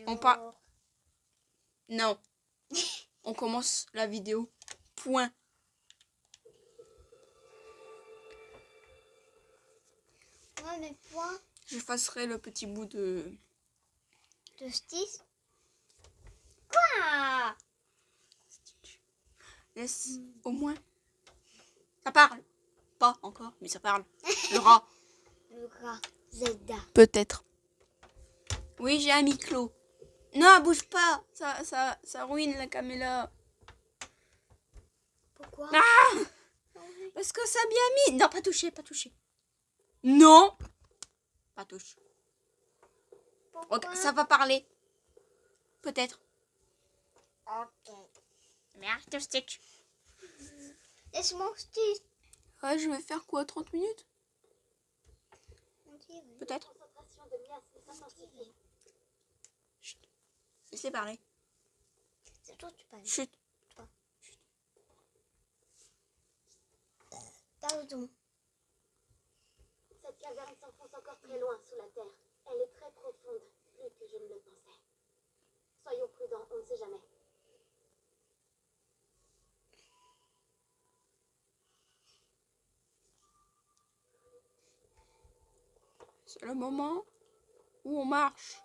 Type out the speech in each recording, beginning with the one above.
On part. Non. On commence la vidéo. Point. Ouais, mais point. J'effacerai le petit bout de... De Stitch. Quoi? Laisse au moins. Ça parle. Pas encore, mais ça parle. Le rat. Le rat. Zelda. Peut-être. Oui, j'ai un micro. Non, bouge pas. Ça ruine la caméra. Pourquoi? Ah! Parce que ça a bien mis. Non, pas toucher, pas toucher. Non. Pas touche. Pourquoi? Ok, ça va parler. Peut-être. Ok. Merde, Stitch. Laisse mon Stitch. Ouais, je vais faire quoi, 30 minutes? Peut-être. Chut. Laissez parler. C'est toi tu parles. Chut. Toi. Pardon. Cette caverne s'enfonce encore très loin sous la terre. Elle est très profonde, plus que je ne le pensais. Soyons prudents, on ne sait jamais. C'est le moment où on marche.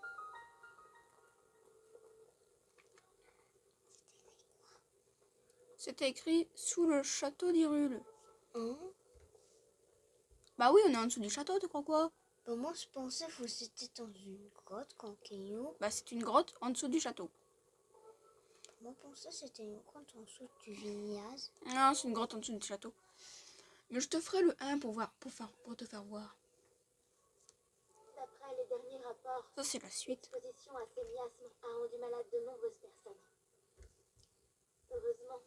C'était écrit sous le château d'Hyrule. Hein? Bah oui, on est en dessous du château, tu crois quoi? Bah, moi je pensais que c'était dans une grotte quand Kéo. Bah c'est une grotte en dessous du château. Moi je pensais que c'était une grotte en dessous du vignoble. Non, c'est une grotte en dessous du château. Mais je te ferai le 1 pour voir, pour te faire voir. D'après les derniers rapports, Ça c'est la suite. l'exposition à ces miasmes a rendu malade de nombreuses personnes. Heureusement,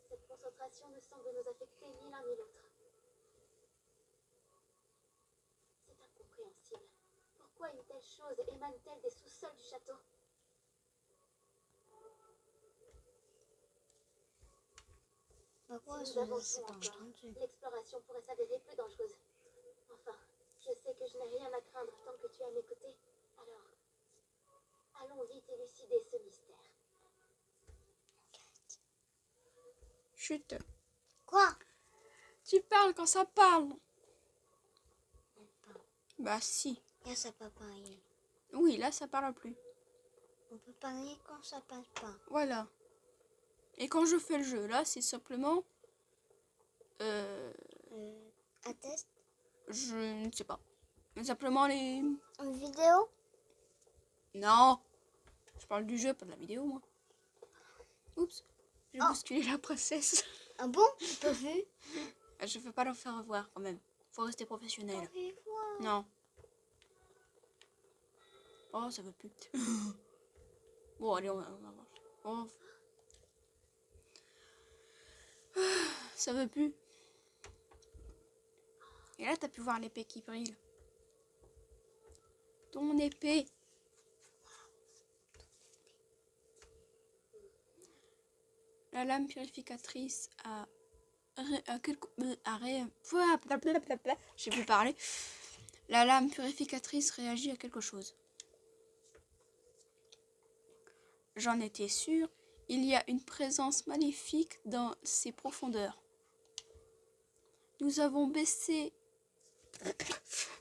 cette concentration ne semble nous affecter ni l'un ni l'autre. C'est incompréhensible. Pourquoi une telle chose émane-t-elle des sous-sols du château? Pourquoi Si je nous sais avançons pas encore, entendu. l'exploration pourrait s'avérer plus dangereuse. Enfin, je sais que je n'ai rien à craindre tant que tu es à mes côtés. Alors, allons vite élucider ce mystère. Chut. Quoi? Tu parles quand ça parle. Bah si. Là ça peut parler. Oui, là ça parle plus. On peut parler quand ça parle pas. Voilà. Et quand je fais le jeu, là c'est simplement... Atteste? Je ne sais pas. Mais simplement les... Une vidéo? Non. Je parle du jeu, pas de la vidéo, moi. Oups. J'ai bousculé la princesse. Ah bon? Tu peux vu? Je veux pas leur faire voir quand même. Faut rester professionnel. Voir. Non. Oh, ça veut plus. Bon, allez, on va voir. Oh. Ça veut plus. Et là, t'as pu voir l'épée qui brille. Ton épée. La lame purificatrice a j'ai pu parler. La lame purificatrice réagit à quelque chose. J'en étais sûre. Il y a une présence maléfique dans ces profondeurs. Nous avons baissé...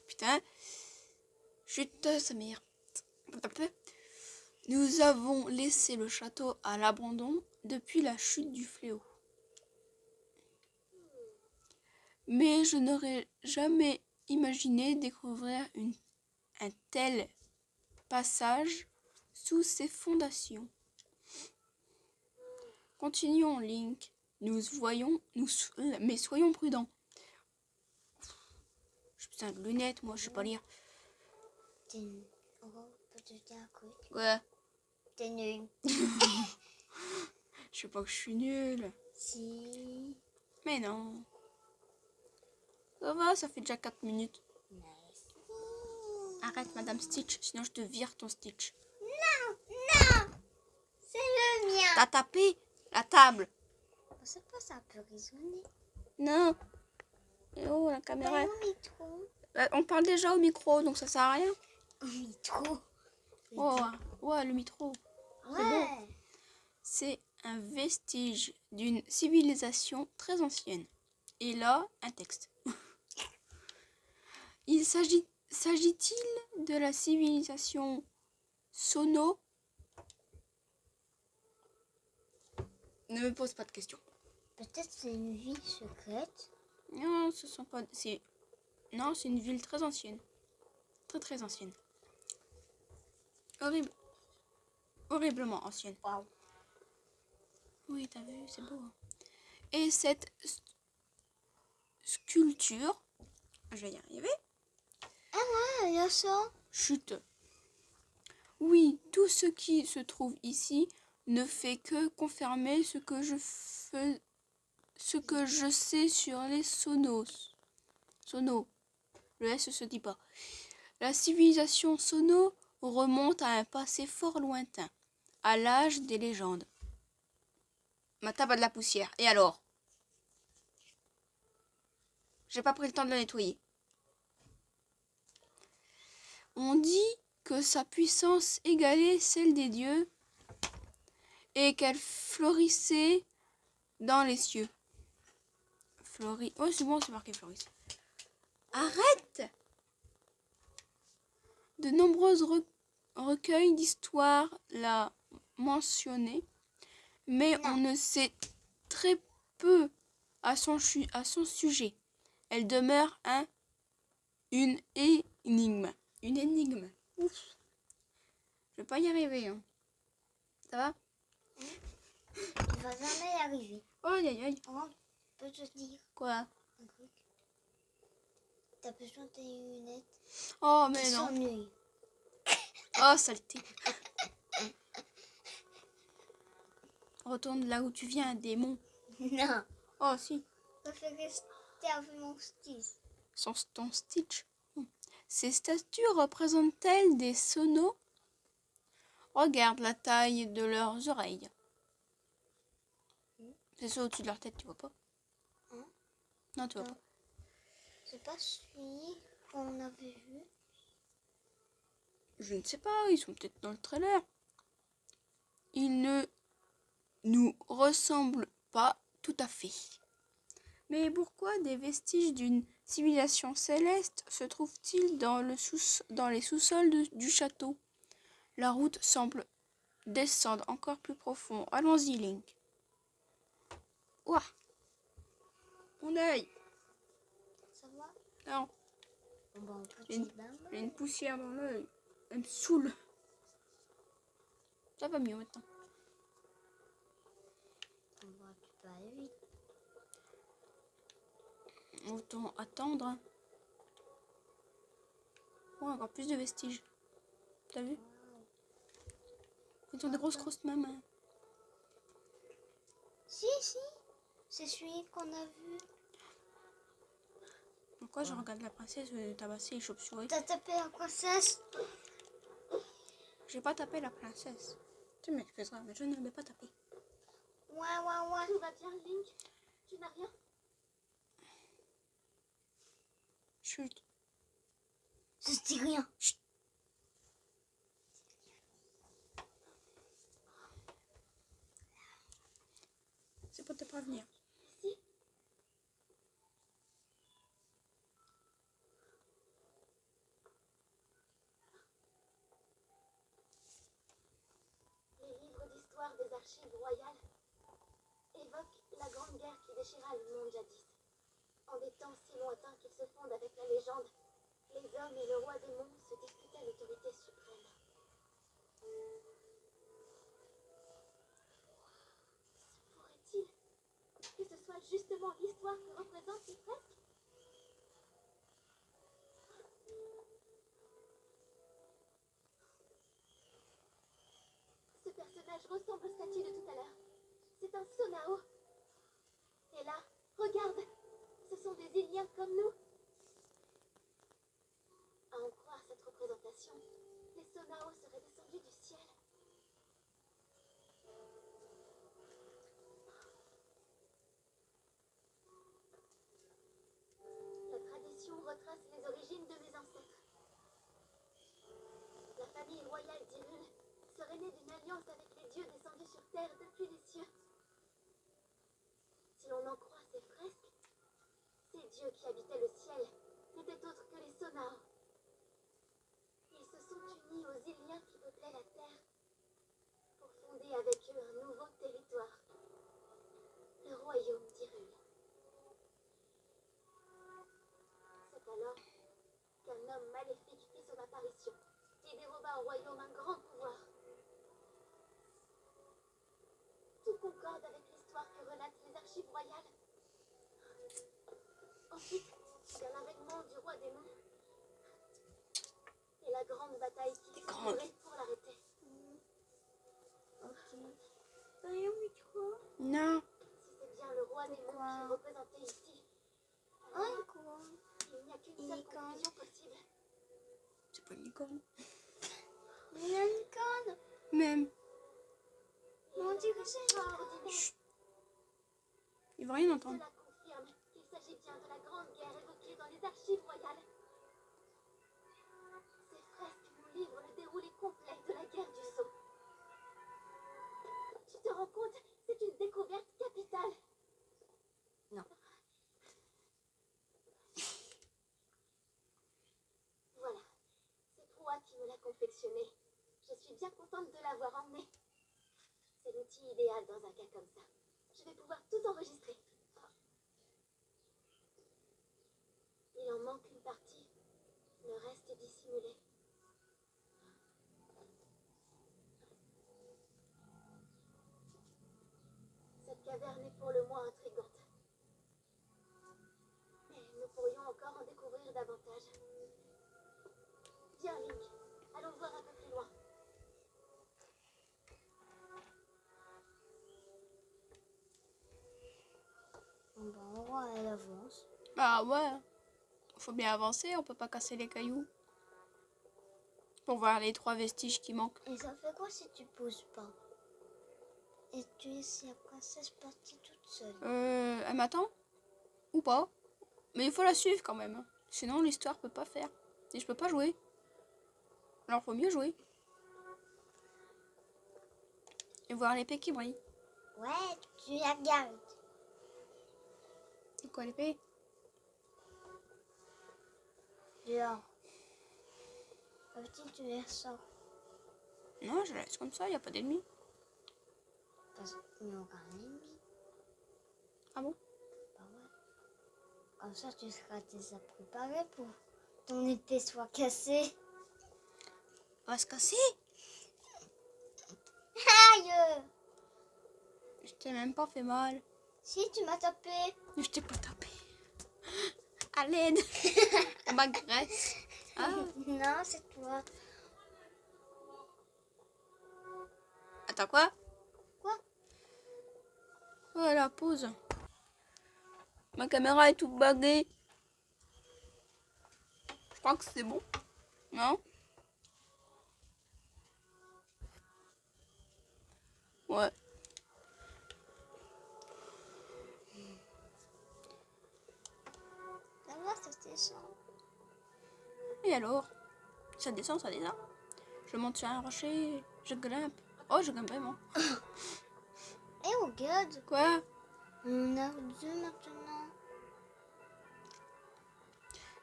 Putain. Chut, Samir. Nous avons laissé le château à l'abandon depuis la chute du fléau. Mais je n'aurais jamais imaginé découvrir un tel passage sous ses fondations. Continuons, Link. Mais soyons prudents. J'ai besoin de lunettes, moi, je sais pas lire. Ouais. T'es nul. Je sais pas que je suis nulle. Si. Mais non. Ça va, ça fait déjà 4 minutes. Nice. Arrête, Madame Stitch, sinon je te vire ton Stitch. Non, non. C'est le mien. T'as tapé la table. C'est pas ça peut résonner. Non. Et oh, la caméra. Au micro. On parle déjà au micro, donc ça sert à rien. Au micro. Oh, ouais, le métro. Ouais. C'est un vestige d'une civilisation très ancienne. Et là, un texte. S'agit-il de la civilisation Sono? Ne me pose pas de questions. Peut-être c'est une ville secrète. Non, ce sont pas. Non, c'est une ville très ancienne. Très très ancienne. Horrible. Horriblement ancienne. Waouh. Oui, t'as vu, c'est beau. Hein. Et cette sculpture, je vais y arriver. Ah, il y a ça. Chut. Oui, tout ce qui se trouve ici ne fait que confirmer ce que je sais sur les Sonos. Sono. Le S se dit pas. La civilisation Sono remonte à un passé fort lointain, à l'âge des légendes. Ma table a de la poussière. Et alors? J'ai pas pris le temps de la nettoyer. On dit que sa puissance égalait celle des dieux et qu'elle florissait dans les cieux. Oh, c'est bon, c'est marqué florissait. Arrête! De nombreux recueils d'histoires l'a mentionné, mais on ne sait très peu à son sujet. Elle demeure une énigme. Une énigme. Ouf. Je vais pas y arriver. Hein. Ça va? Il va jamais y arriver. Oh, aïe, aïe, aïe. Oh, je peux te dire Quoi? un truc. T'as besoin de tes lunettes. Oh, mais Qui non. s'ennuient. Oh, saleté. Retourne là où tu viens, démon. Non. Oh, si. Je préfère rester avec mon style. Sans ton Stitch. Ces statues représentent-elles des sonos? Regarde la taille de leurs oreilles. C'est ça au-dessus de leur tête, tu vois pas? Hein? Non, tu vois Non. pas. C'est pas celui qu'on avait vu. Je ne sais pas, ils sont peut-être dans le trailer. Ils ne nous ressemblent pas tout à fait. Mais pourquoi des vestiges d'une civilisation céleste se trouvent-ils dans les sous-sols du château? La route semble descendre encore plus profond. Allons-y, Link. Ouah! Mon œil! Ça va? Non, Bon, j'ai une, petit bain. j'ai une poussière dans l'œil. Elle me saoule. Ça va mieux maintenant. On va pas aller vite. Autant attendre. Hein. Oh, encore plus de vestiges. T'as vu? Ils ont des grosses mains. Hein. Si. C'est celui qu'on a vu. Pourquoi je regarde la princesse tabasser les chauves-souris? T'as tapé la princesse? J'ai pas tapé la princesse. Tu m'excuseras, mais je ne l'ai pas tapé. Ouais. Tout va bien, Link? Tu n'as rien? Chut. Ça se dit rien. Chut. C'est pour te prévenir. Ici? Les livres d'histoire des archives royales évoquent la grande guerre qui déchira le monde jadis. En des temps si lointains qu'ils se fondent avec la légende, les hommes et le roi démon se disputaient l'autorité suprême. Se pourrait-il que ce soit justement l'histoire que représente ces fresques? Ce personnage ressemble au statut de tout à l'heure. C'est un Sonao. Et là, regarde, ce sont des Iliens comme nous. À en croire cette représentation, les Sonao seraient descendus du ciel. La tradition retrace les origines de mes ancêtres. La famille royale d'Irul alliance avec les dieux descendus sur terre depuis les cieux. Si l'on en croit ces fresques, ces dieux qui habitaient le ciel n'étaient autres que les Sonaos. Ils se sont unis aux Iliens qui peuplaient la terre pour fonder avec eux un nouveau territoire, le royaume d'Hyrule. C'est alors qu'un homme maléfique fit son apparition et déroba au royaume un grand pouvoir. Tout concorde avec l'histoire que relatent les archives royales. Ensuite, il y a l'avènement du roi démon et la grande bataille qui s'est livrée pour l'arrêter. Ok. Voyons au micro. Non. Si c'est bien le roi démon qui est représenté ici, Oh, quoi? il n'y a qu'une Une seule licorne. conclusion possible. C'est pas une licorne. Il y a une licorne. Même. On dit que c'est Extraordinaire. Il va rien entendre. Cela confirme qu'il s'agit bien de la grande guerre évoquée dans les archives royales. Ces fresques nous livrent le déroulé complet de la guerre du sceau. Tu te rends compte? C'est une découverte capitale. Non. Voilà. C'est toi qui me l'as confectionné. Je suis bien contente de l'avoir emmené. C'est l'outil idéal dans un cas comme ça. Je vais pouvoir tout enregistrer. Il en manque une partie. Le reste est dissimulé. Cette caverne est pour le moins intrigante. Mais nous pourrions encore en découvrir davantage. Viens, Link. Allons voir un peu plus loin. Bon, bah, on voit à l'avance. Ah ouais. Faut bien avancer, on peut pas casser les cailloux. Pour voir les 3 vestiges qui manquent. Et ça fait quoi si tu poses pas? Et tu laisses la princesse partie toute seule. Elle m'attend? Ou pas? Mais il faut la suivre quand même. Sinon l'histoire peut pas faire. Et je peux pas jouer. Alors faut mieux jouer. Et voir l'épée qui brille. Ouais, tu la gardes. C'est quoi l'épée? Dehors. Petit, tu les sors. Non, je la laisse comme ça, y a pas d'ennemi. Parce qu'il n'y aura un ennemi. Ah bon? Bah ouais. Comme ça, tu seras déjà préparé pour ton épée soit cassée. Va se casser? Aïe! Je t'ai même pas fait mal. Si, tu m'as tapé. Je t'ai pas tapé. À l'aide. On m'agresse. Ah. Non, c'est toi. Attends quoi? Quoi? Voilà, pause. Ma caméra est toute buggée. Je crois que c'est bon. Non? Ouais. Ça va, ça descend. Et alors? Ça descend, ça descend. Je monte sur un rocher, je grimpe. Oh, je grimpe vraiment. Et regarde, Quoi? on a 2 maintenant.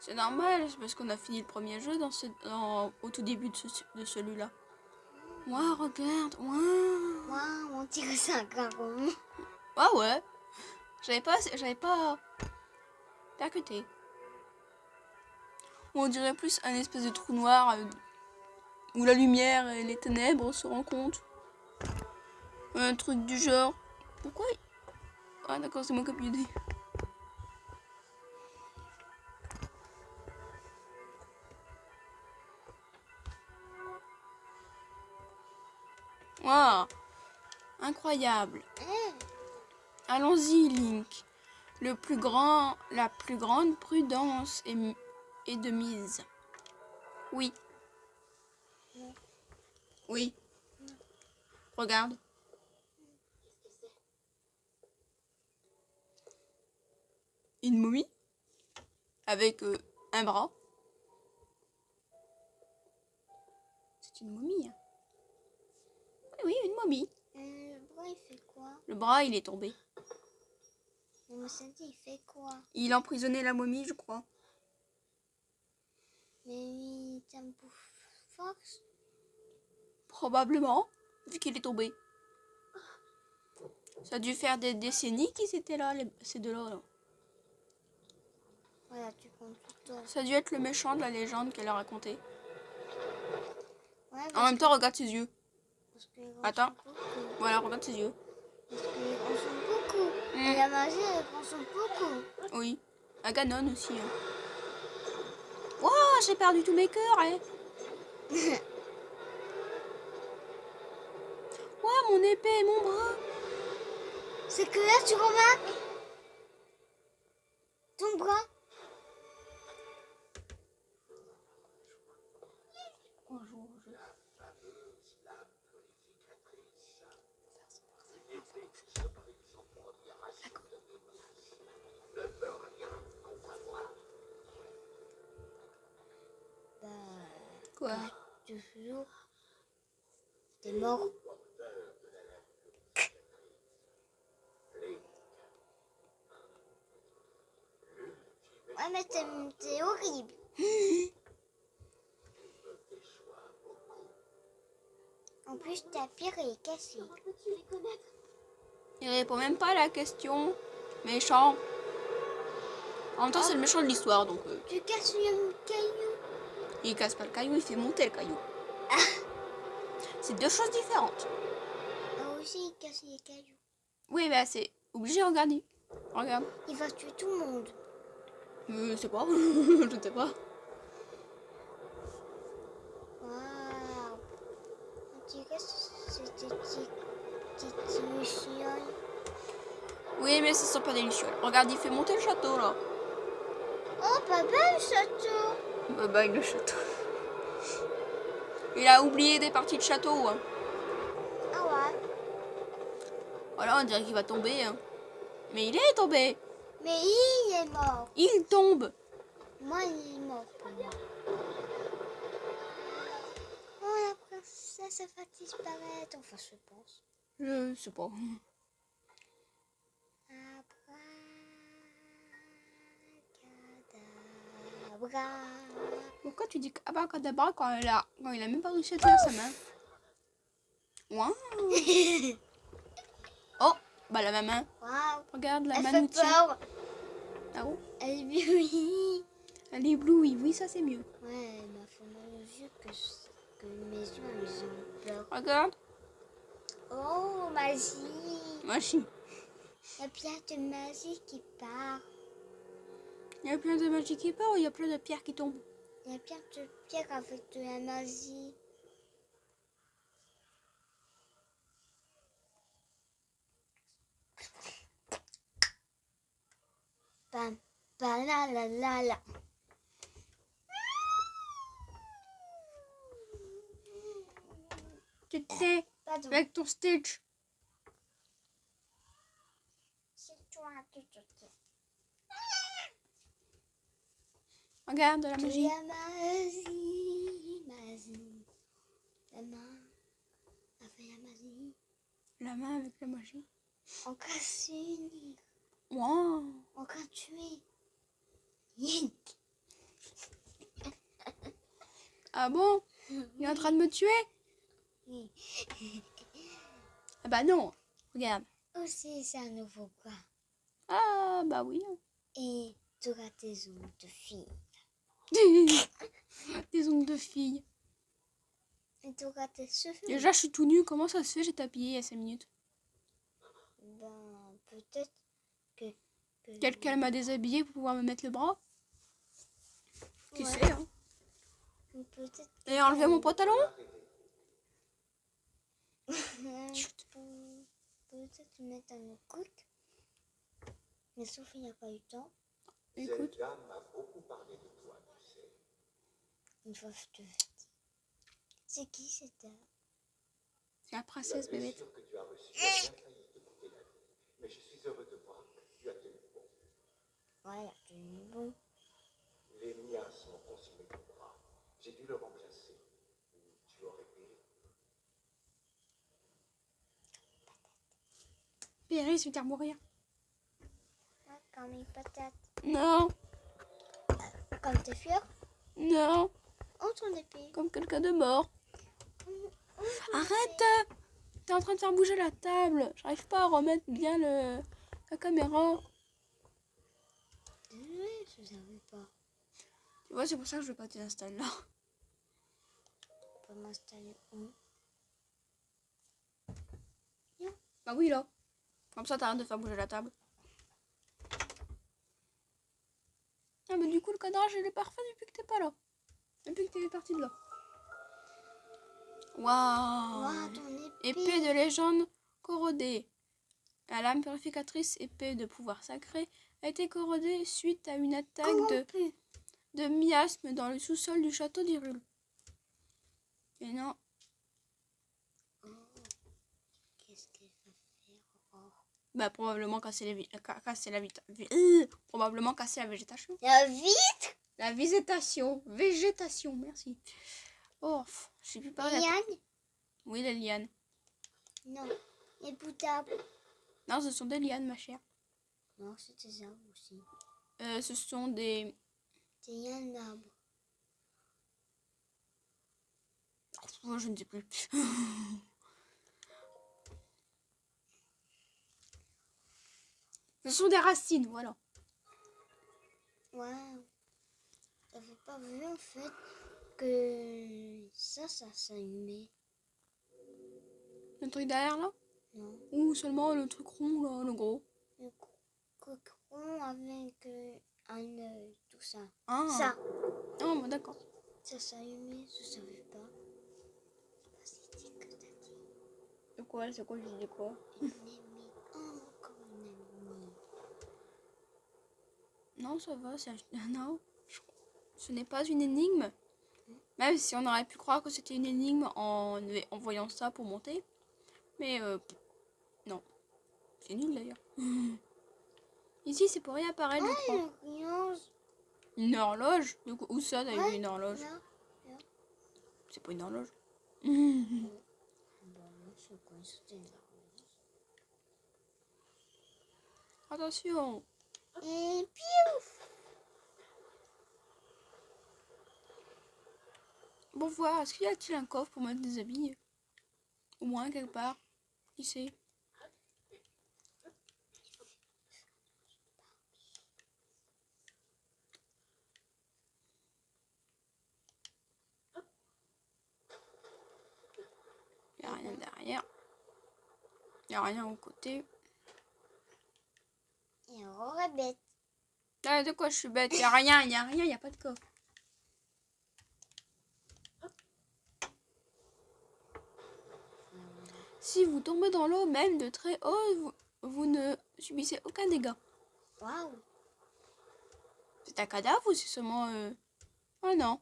C'est normal, c'est parce qu'on a fini le premier jeu au tout début de celui-là. Ouah, regarde. Ouah. Waouh, on tire ça un caron. Ah ouais. J'avais pas percuté. Ou on dirait plus un espèce de trou noir où la lumière et les ténèbres se rencontrent. Un truc du genre. Pourquoi? Ah d'accord, c'est moi qui ai piedé. Waouh, incroyable. Allons-y, Link. La plus grande prudence est de mise. Oui. Oui. Regarde. Qu'est-ce que c'est? Une momie. Avec un bras. C'est une momie. Hein. Oui, une momie. Le bras, il fait quoi? Le bras, il est tombé. Le Moussadi, il fait quoi? Il a emprisonné la momie, je crois. Mais il tient pour force. Probablement, vu qu'il est tombé. Ça a dû faire des décennies qu'ils étaient là, ces deux-là. Là. Voilà, tu comptes tout toi. Ça a dû être le méchant de la légende qu'elle a raconté. Ouais, En même temps, regarde ses yeux. parce que les grands Attends. sont beaucoup. Voilà, regarde ses yeux. Parce que les grands sont beaucoup. Et la magie, les grands sont beaucoup. Oui. À Ganon aussi. Hein. Wow, j'ai perdu tous mes cœurs, hein. Wow, mon épée et mon bras. C'est que là, tu remarques ton bras. Quoi? Toujours. T'es mort. Ouais, mais c'est horrible. En plus, ta pierre est cassée. Comment peux-tu les connaître? Il répond même pas à la question. Méchant. En même temps, c'est le méchant de l'histoire, donc... Tu casses le caillou. il casse pas le caillou, il fait monter le caillou. C'est deux choses différentes. Ah aussi, il casse les cailloux. Oui, bah c'est obligé, regarder. Regarde. Il va tuer tout le monde. Je sais pas. Je sais pas. Waouh. On dirait que c'était petite lucioles. Oui, mais ce sont pas des lucioles. Regarde, il fait monter le château, là. Oh, pas belle, le château. Bye bye, le château. Il a oublié des parties de château. Hein. Ah ouais. Voilà, on dirait qu'il va tomber. Hein. Mais il est tombé. Mais il est mort. Il tombe. Moi, il est mort pour moi. Oh, la princesse, elle va disparaître. Enfin, je pense. Je sais pas. Abracadabra. Pourquoi tu dis abracadabra quand il a même pas réussi à tenir sa main? Waouh. Oh, bah la main. Waouh. Regarde, la Elle main fait nous tient. peur. Ah oh. Elle est oui. Elle est éblouie, oui, ça c'est mieux. Ouais, elle m'a fait mal aux yeux que mes yeux, ils ont peur. Regarde. Oh, magie. Magie. Il y a plein de magie qui part. Il y a plein de magie qui part ou il y a plein de pierres qui tombent? Il y a plein de pierres avec de la magie. Bam, bam, la la la la. Tu sais, Pardon. avec ton Stitch. C'est toi qui te dis. Regarde la magie. La magie, magie. La main avec la magie. La main avec la magie. On casse une. Wow. On va tuer. Yink. Ah bon? Il est en train de me tuer? Oui. Ah bah non. Regarde. Aussi, c'est un nouveau bras. Ah bah oui. Et tu auras tes ongles de fille. Des ongles de fille. Et tu auras tes cheveux. Déjà, je suis tout nu. Comment ça se fait? J'ai tapé il y a 5 minutes. Ben, peut-être que Quelqu'un m'a déshabillé pour pouvoir me mettre le bras. Qui Ouais. sait, hein? Ou peut-être Et enlever mon pantalon? peut-être mettre un truc. Mais sauf qu'il n'y a pas eu le temps. Écoute. Zelda m'a beaucoup parlé de toi, tu sais. Une fois je te c'est qui c'était? C'est la princesse, La bébé. blessure que tu as reçue a bien failli te coûter la vie. Mais je suis heureux de voir que tu as tenu bon. Ouais, tu es bon. Les miasmes ont consumé ton bras. J'ai dû le remplacer. Ou tu aurais péri. périr, se faire mourir. Comme une patate. Non, Comme tes fleurs. non, On tourne épée. comme quelqu'un de mort. Arrête! T'es en train de faire bouger la table. J'arrive pas à remettre bien la caméra. Désolée, je savais pas. Tu vois, c'est pour ça que je vais pas t'installer là. On peut m'installer où? Bah oui, là. Comme ça, t'arrêtes de faire bouger la table. Ah, mais du coup, le cadrage, il est parfait depuis que t'es pas là. Depuis que t'es parti de là. Waouh! Ouah, ton épée. Épée de légende corrodée. La lame purificatrice épée de pouvoir sacré a été corrodée suite à une attaque Corrompu. de miasmes dans le sous-sol du château d'Hyrule. Et non, Qu'est-ce qu'elle va faire? Oh. bah probablement probablement casser la végétation. La vite. La végétation, merci. Oh, je sais plus parler. Yann? Oui, les lianes. Non. Les boutables. Non, ce sont des lianes, ma chère. Non, c'est des arbres aussi. Ce sont des... C'est un arbre. Oh, je ne sais plus. Ce sont des racines, voilà. Waouh. J'avais pas vu en fait que ça s'allumait. Le truc derrière là? Non. Ou seulement le truc rond là, le gros? Le coqueron avec un œil, tout ça. Ah. Ça. Ah, bah, d'accord. Ça s'allumait, je savais pas. Vas-y, dis que t'as dit. C'est quoi? C'est quoi? Je dis quoi? Une ennemie. Encore une ennemie. Non, ça va, c'est... Non. Ce n'est pas une énigme. Même si on aurait pu croire que c'était une énigme en voyant ça pour monter. Mais non. C'est nul d'ailleurs. Ici, c'est pour réapparaître, je crois. Une horloge? Où ça, t'as vu une horloge? Là. C'est pas une horloge. C'est quoi, c'était là. Attention. Et piouf. Bon, voir, est-ce qu'il y a-t-il un coffre pour mettre des habits? Au moins, quelque part. Qui sait? Il n'y a rien derrière. Il n'y a rien au côté. Et on rebête. Ah, de quoi je suis bête? Il n'y a pas de coffre. Si vous tombez dans l'eau, même de très haut, vous ne subissez aucun dégât. Waouh. C'est un cadavre ou c'est seulement... Oh non,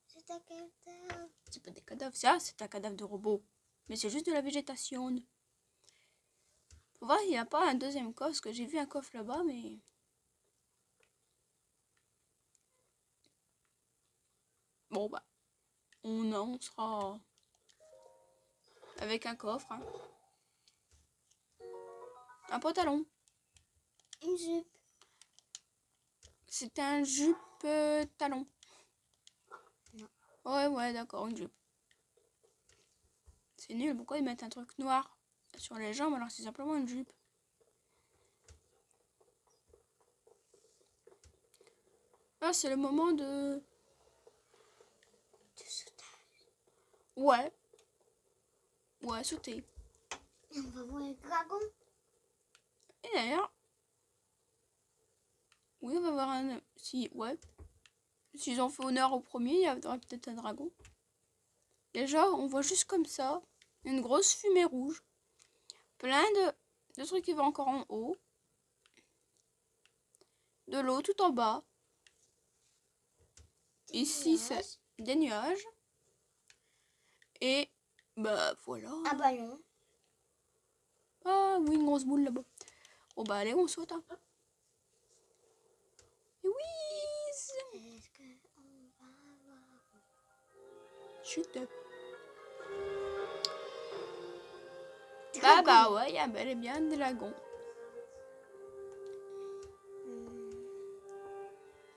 C'est un cadavre. c'est pas des cadavres. Ça, c'est un cadavre de robot. Mais c'est juste de la végétation. Faut voir, il n'y a pas un deuxième coffre. Parce que j'ai vu un coffre là-bas, mais... Bon, bah... On sera... Avec un coffre. Hein. Un pantalon. Une jupe. C'est un jupe talon. Non. Ouais, d'accord, une jupe. C'est nul, pourquoi ils mettent un truc noir sur les jambes alors que c'est simplement une jupe? Là, c'est le moment de sautage. Ouais. Ouais, sauter. Et on va voir le dragon. Et d'ailleurs... Oui, on va voir un... Si, ouais. S'ils ont fait honneur au premier, il y aura peut-être un dragon. Déjà, on voit juste comme ça une grosse fumée rouge. Plein de trucs qui vont encore en haut. De l'eau tout en bas. Ici, c'est des nuages. Et bah voilà. Un ballon. Ah oui, une grosse boule là-bas. Oh bah allez, on saute. Hein. Et oui. Est-ce qu'on va voir? Chut. Bah ouais, il y a bel et bien un dragon.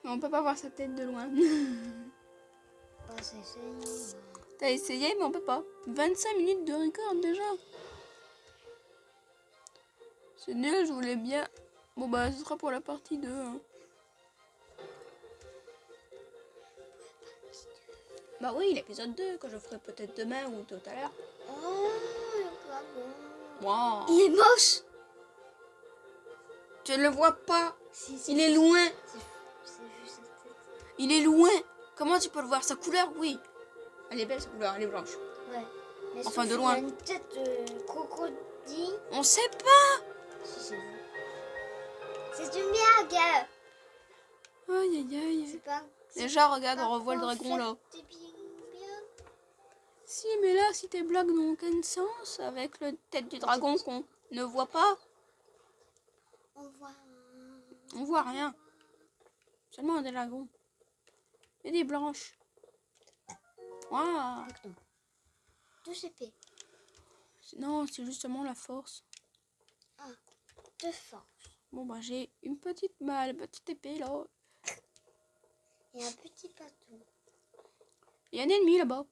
Mais on peut pas voir sa tête de loin. Bah, c'est essayé. T'as essayé, mais on peut pas. 25 minutes de record déjà. C'est nul, je voulais bien. Bon bah, ce sera pour la partie 2. Hein. Bah oui, l'épisode 2, que je ferai peut-être demain ou tout à l'heure. Oh, le dragon. Wow. Il est moche. Tu ne le vois pas. Si, Il est loin. C'est juste sa tête. Il est loin. Comment tu peux le voir? Sa couleur, oui. Elle est belle, sa couleur, elle est blanche. Ouais. Mais Enfin, sauf de loin. Il a une tête de crocodile. On sait pas. Si, c'est vous. C'est une blague. Aïe, aïe, aïe. C'est pas. Déjà, regarde, pas on revoit le pour dragon là. faire des bien. Si, mais là, si tes blagues n'ont aucun sens avec la tête du dragon qu'on ne voit pas, On voit. on voit rien. Seulement des dragons. Et des blanches. Waouh. Exactement. 2 CP. Non, c'est justement la force. De force. Bon, bah, j'ai une petite balle, petite épée là. Et un petit bateau. Il y a un ennemi là-bas.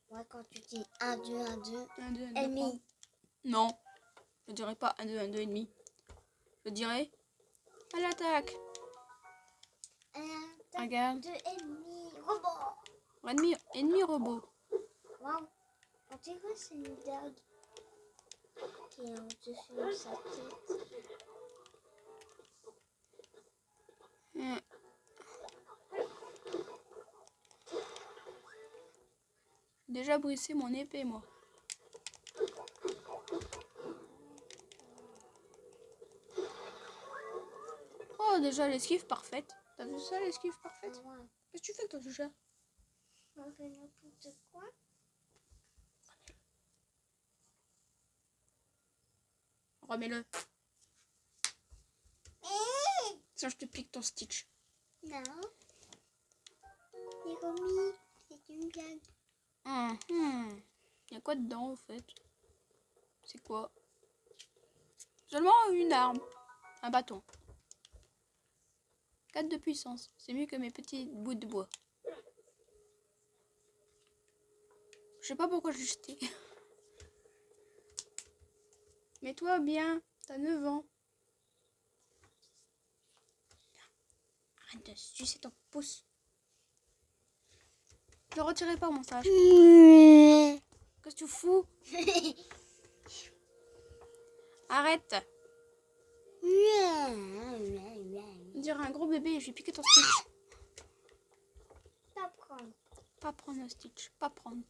Moi, quand tu dis 1, 2, 1, 2, 1, 2, 1, 2, ennemi. Non, je dirais pas 1, 2, 1, 2 ennemi. Je dirais à l'attaque. 1, Regarde. 2, ennemi. Robot. Ennemi robot. Waouh. On dirait que c'est une dague qui est au-dessus de sa tête. Hmm. J'ai déjà brisé mon épée, moi. Oh, déjà l'esquive parfaite. T'as vu ça, l'esquive parfaite? Ouais. Qu'est-ce que tu fais, toi, déjà? On fait n'importe quoi. Remets-le. Sinon, je te pique ton Stitch. Non. Les remis, c'est une blague. Il y a quoi dedans, en fait? C'est quoi? Seulement une arme. Un bâton. 4 de puissance. C'est mieux que mes petits bouts de bois. Je sais pas pourquoi je l'ai jeté. Mets-toi bien. T'as 9 ans. Arrête de sucer ton pouce. Ne retirez pas mon sage. Qu'est-ce que tu fous? Arrête. On dirait un gros bébé et je vais piquer ton Stitch. Pas prendre. Pas prendre un Stitch. Pas prendre.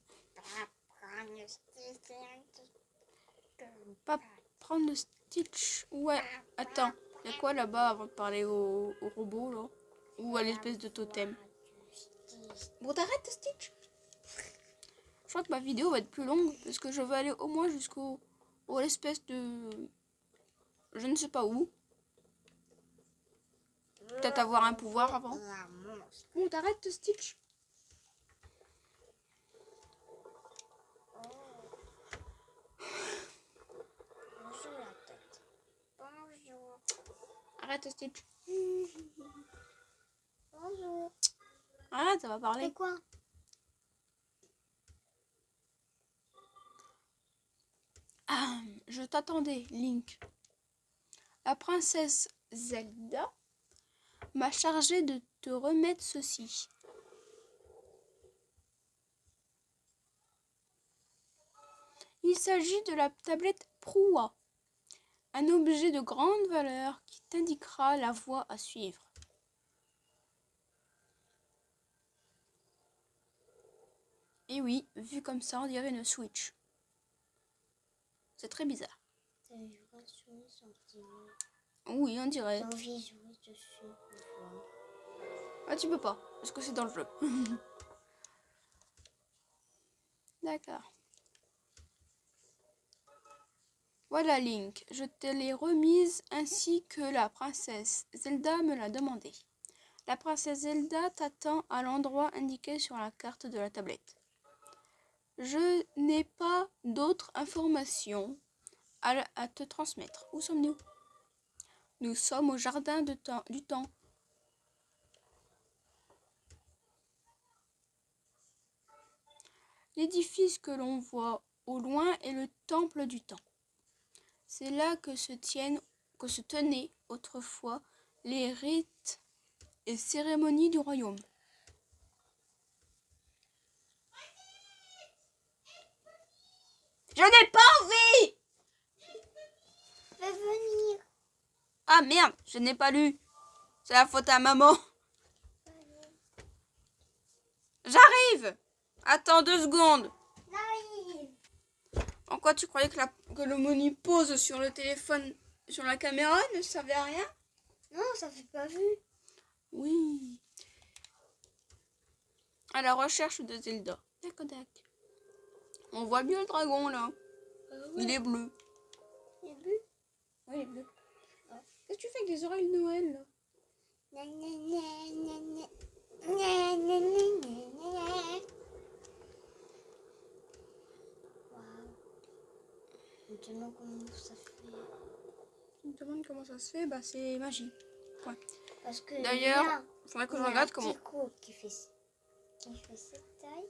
Pas prendre le Stitch. Ouais. Attends. Il y a quoi là-bas avant de parler au robot là? Ou à l'espèce de totem? Bon, t'arrêtes Stitch. Je crois que ma vidéo va être plus longue parce que je vais aller au moins jusqu'au l'espèce de... Je ne sais pas où. Peut-être avoir un pouvoir avant. Bon, t'arrêtes Stitch. Bonjour la tête. Bonjour. Arrête Stitch. Bonjour. Arrête, ça va parler. C'est quoi? Ah, je t'attendais, Link. La princesse Zelda m'a chargé de te remettre ceci. Il s'agit de la tablette Proua, un objet de grande valeur qui t'indiquera la voie à suivre. Et oui, vu comme ça, on dirait une Switch. C'est très bizarre. T'as une vraie souris sans petit. Oui, on dirait. J'ai envie de jouer dessus. Ah, tu peux pas, parce que c'est dans le jeu. D'accord. Voilà Link, je te l'ai remise ainsi que la princesse Zelda me l'a demandé. La princesse Zelda t'attend à l'endroit indiqué sur la carte de la tablette. Je n'ai pas d'autres informations à te transmettre. Où sommes-nous? Nous sommes au jardin du temps. L'édifice que l'on voit au loin est le temple du temps. C'est là que se tenaient autrefois les rites et cérémonies du royaume. Je n'ai pas envie! Fais venir. Ah merde, je n'ai pas lu. C'est la faute à maman. J'arrive! Attends 2 secondes. J'arrive. En quoi tu croyais que le menu pause sur le téléphone, sur la caméra ne servait à rien? Non, ça fait pas vu. Oui. À la recherche de Zelda. D'accord. On voit bien le dragon là. Il est bleu. Il est bleu. Ouais, il est bleu. Qu'est-ce que tu fais avec des oreilles de Noël là? Maintenant, comment ça fait? Tu me demandes comment ça se fait? Bah c'est magie. Point. Parce que D'ailleurs, il faudrait que je regarde comment. Il y a un petit coup qui fait cette taille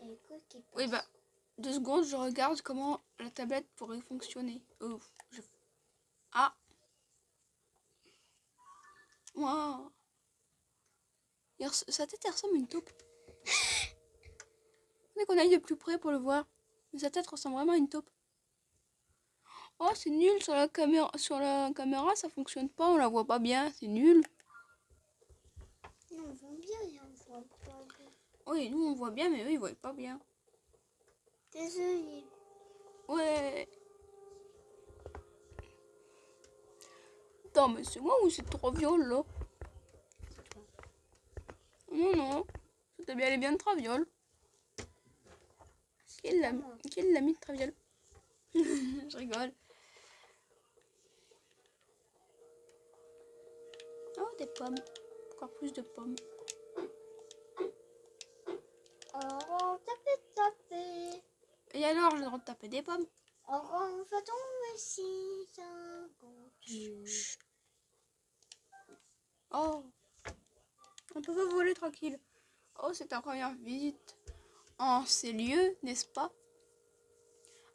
et le coup qui passe. Oui bah 2 secondes, je regarde comment la tablette pourrait fonctionner. Ah. Wow. Sa tête elle ressemble à une taupe. Faudrait qu'on aille de plus près pour le voir. Mais sa tête ressemble vraiment à une taupe. Oh c'est nul sur la caméra. Sur la caméra ça fonctionne pas, on la voit pas bien, c'est nul. Non, on voit bien et on voit pas bien. Oui, nous on voit bien, mais eux ils voient pas bien. Désolée. Ouais. Attends, mais c'est moi ou c'est trop viol là? Non, c'était bien, elle est bien de traviole. Qui l'a mis de traviole? Je rigole. Oh, des pommes. Encore plus de pommes. Oh, taper. Et alors, j'ai le droit de taper des pommes? Oh, on va tomber si ça Chut. Oh. On peut pas voler tranquille. Oh, c'est ta première visite en ces lieux, n'est-ce pas?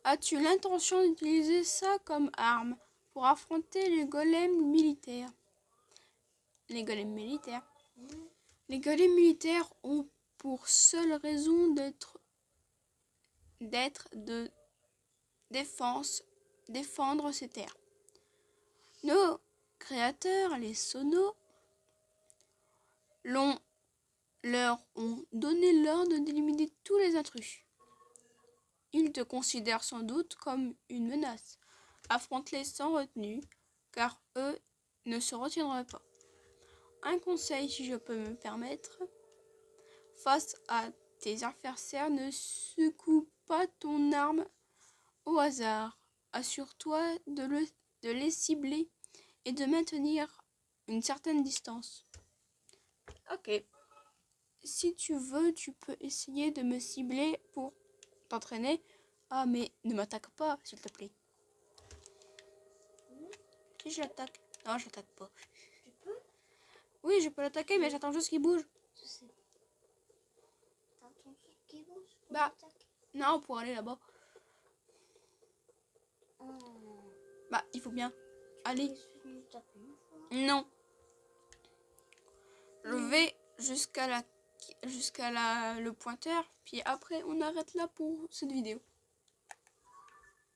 As-tu l'intention d'utiliser ça comme arme pour affronter les golems militaires? Les golems militaires. Les golems militaires ont pour seule raison d'être de défendre ces terres. Nos créateurs, les Sonos, leur ont donné l'ordre d'éliminer tous les intrus. Ils te considèrent sans doute comme une menace. Affronte-les sans retenue, car eux ne se retiendraient pas. Un conseil, si je peux me permettre, face à tes adversaires, ne secoue pas ton arme au hasard. Assure-toi de les cibler et de maintenir une certaine distance. Ok. Si tu veux, tu peux essayer de me cibler pour t'entraîner. Ah, mais ne m'attaque pas, s'il te plaît. Si je l'attaque. Non, je l'attaque pas. Tu peux? Oui, je peux l'attaquer, mais j'attends juste qu'il bouge. Je sais. T'as ton truc qui bouge pour Bah. l'attaquer? Non, pour aller là-bas. Oh. Bah, il faut bien. Allez. Je vais taper une fois. Non. Je vais jusqu'à le pointeur, puis après on arrête là pour cette vidéo.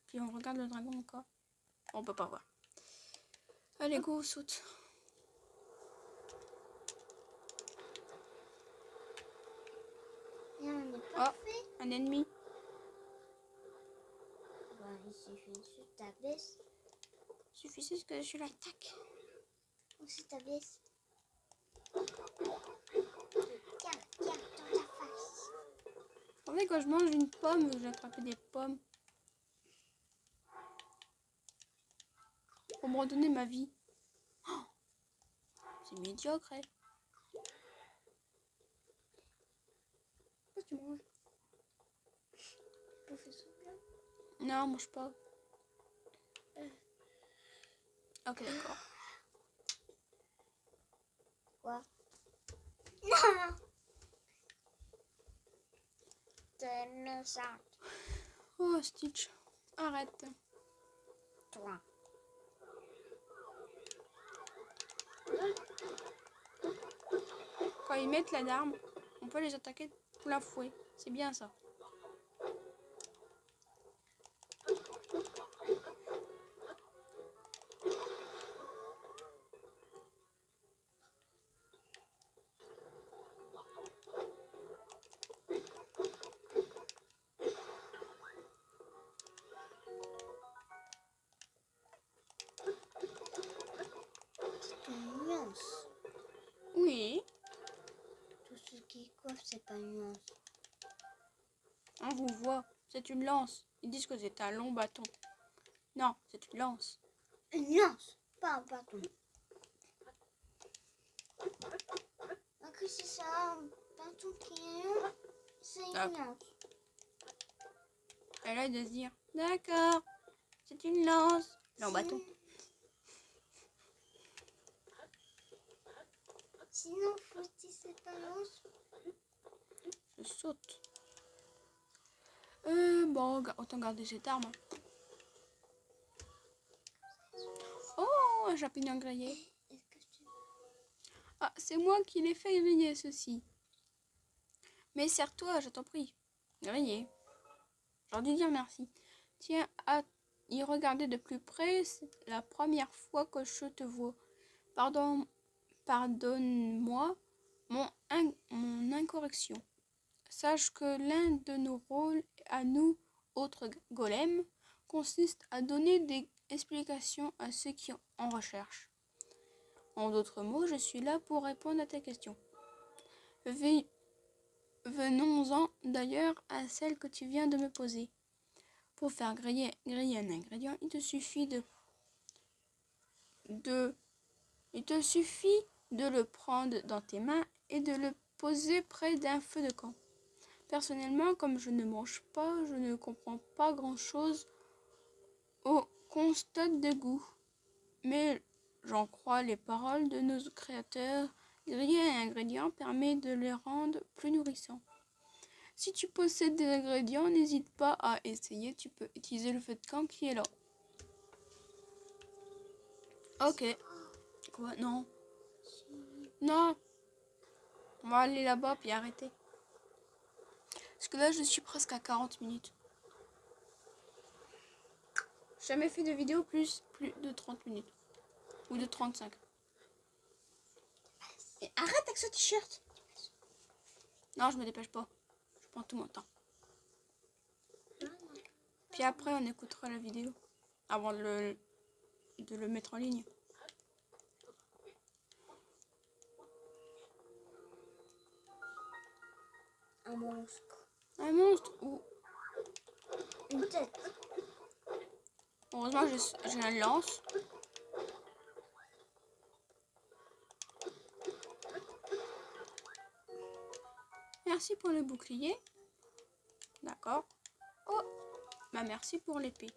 Puis on regarde le dragon encore. On peut pas voir. Allez, go, saute. Et on est pas Oh, fait. un ennemi. Bah, il suffit de t'abaisse. Suffisait que je l'attaque. Aussi t'abaisse. Tiens, dans ta face. En fait, quand je mange une pomme, j'ai attrapé des pommes. Pour me redonner ma vie. Oh, c'est médiocre, hein. Qu'est-ce que tu manges? Non, mange pas. Ok, d'accord. Quoi? Non! C'est méchant, Oh, Stitch, arrête. toi. Quand ils mettent l'arme, on peut les attaquer plein fouet. C'est bien ça. C'est une nuance. Oui, Tout ce qui coiffe, c'est pas une nuance. on vous voit. C'est une lance. Ils disent que c'est un long bâton. Non, c'est une lance. Une nuance, pas un bâton. Donc si c'est un bâton qui est long, c'est une Ah. nuance. Elle a de se dire, d'accord, c'est une lance. Long bâton. Sinon, faut si c'est pas lance. Je saute. Bon, autant garder cette arme. Oh, un champignon grillé. Est-ce que tu... Ah, c'est moi qui l'ai fait griller, ceci. Mais serre-toi, je t'en prie. Griller. J'ai dû dire merci. Tiens, à y regarder de plus près, c'est la première fois que je te vois. Pardonne-moi mon incorrection. Sache que l'un de nos rôles à nous, autres golems, consiste à donner des explications à ceux qui en recherchent. En d'autres mots, je suis là pour répondre à tes questions. Venons-en d'ailleurs à celle que tu viens de me poser. Pour faire griller un ingrédient, il te suffit de le prendre dans tes mains et de le poser près d'un feu de camp. Personnellement, comme je ne mange pas, je ne comprends pas grand-chose au constat de goût. Mais j'en crois les paroles de nos créateurs, griller un ingrédient permet de les rendre plus nourrissants. Si tu possèdes des ingrédients, n'hésite pas à essayer. Tu peux utiliser le feu de camp qui est là. Ok. Quoi? Non. Non. On va aller là-bas puis arrêter. Parce que là, je suis presque à 40 minutes. J'ai jamais fait de vidéo plus de 30 minutes. Ou de 35. Et arrête avec ce t-shirt. Non, je me dépêche pas. Je prends tout mon temps. Puis après, on écoutera la vidéo. Avant de le mettre en ligne. Un monstre. Un monstre ou... Une tête. Heureusement, j'ai un lance. Merci pour le bouclier. D'accord. Oh, bah merci pour l'épée.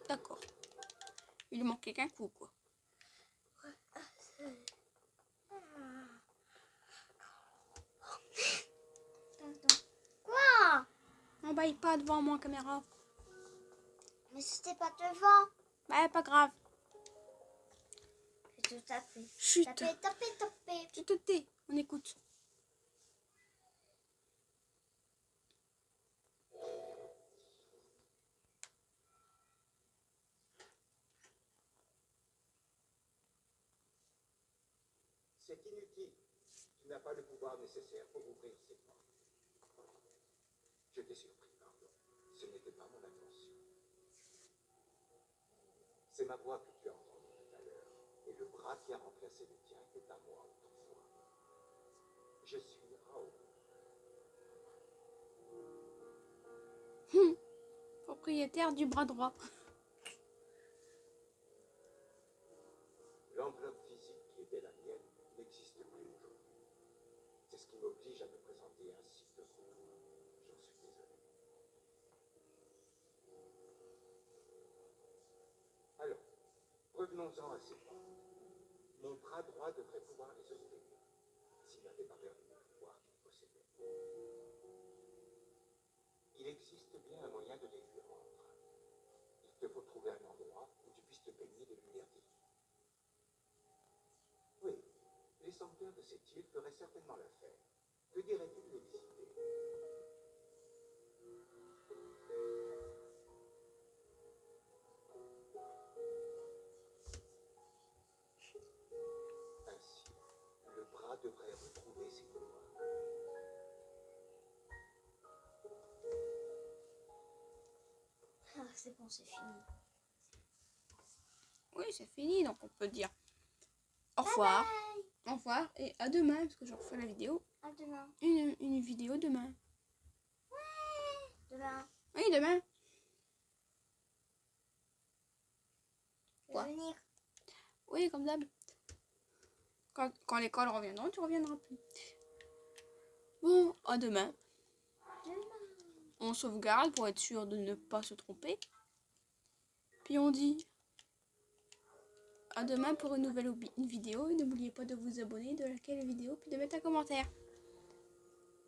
D'accord. Il lui manquait qu'un coup, quoi. Quoi? N'emballe pas devant moi, caméra. Mais c'était pas devant. Bah, pas grave. J'ai tout tapé. Chut. Tapé. Tu te tais, on écoute. C'est inutile. Tu n'as pas le pouvoir nécessaire pour ouvrir ces portes. Je t'ai surpris, pardon. Ce n'était pas mon intention. C'est ma voix que tu as entendue tout à l'heure. Et le bras qui a remplacé le tien était à moi autrefois. Je suis Raoul. Propriétaire du bras droit. L'enveloppe physique qui était la mienne n'existe plus aujourd'hui. Revenons-en à ces bras. Mon bras droit devrait pouvoir les soutenir, s'il n'avait pas perdu le pouvoir qu'il possédait. Il existe bien un moyen de les lui rendre. Il te faut trouver un endroit où tu puisses te baigner de lumière divine. Oui, les sanctuaires de cette île feraient certainement l'affaire. Que dirais-tu de les visiter? Ainsi, le bras devrait retrouver ses pouvoirs. Ah, c'est bon, c'est fini. Oui, c'est fini, donc on peut dire au revoir. Au revoir et à demain, parce que je refais la vidéo. À demain. Une vidéo demain. Demain. Oui, demain. Je Quoi? vais venir. Oui, comme d'hab. Quand l'école reviendra, tu reviendras plus. Bon, à demain. Demain. On sauvegarde pour être sûr de ne pas se tromper. Puis on dit à demain pour une nouvelle vidéo. Et n'oubliez pas de vous abonner, de liker la vidéo, puis de mettre un commentaire.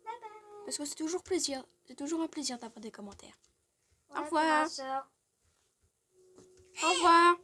Bye bye. Parce que c'est toujours plaisir. C'est toujours un plaisir d'avoir des commentaires. Ouais, Au revoir. ma soeur. Au revoir.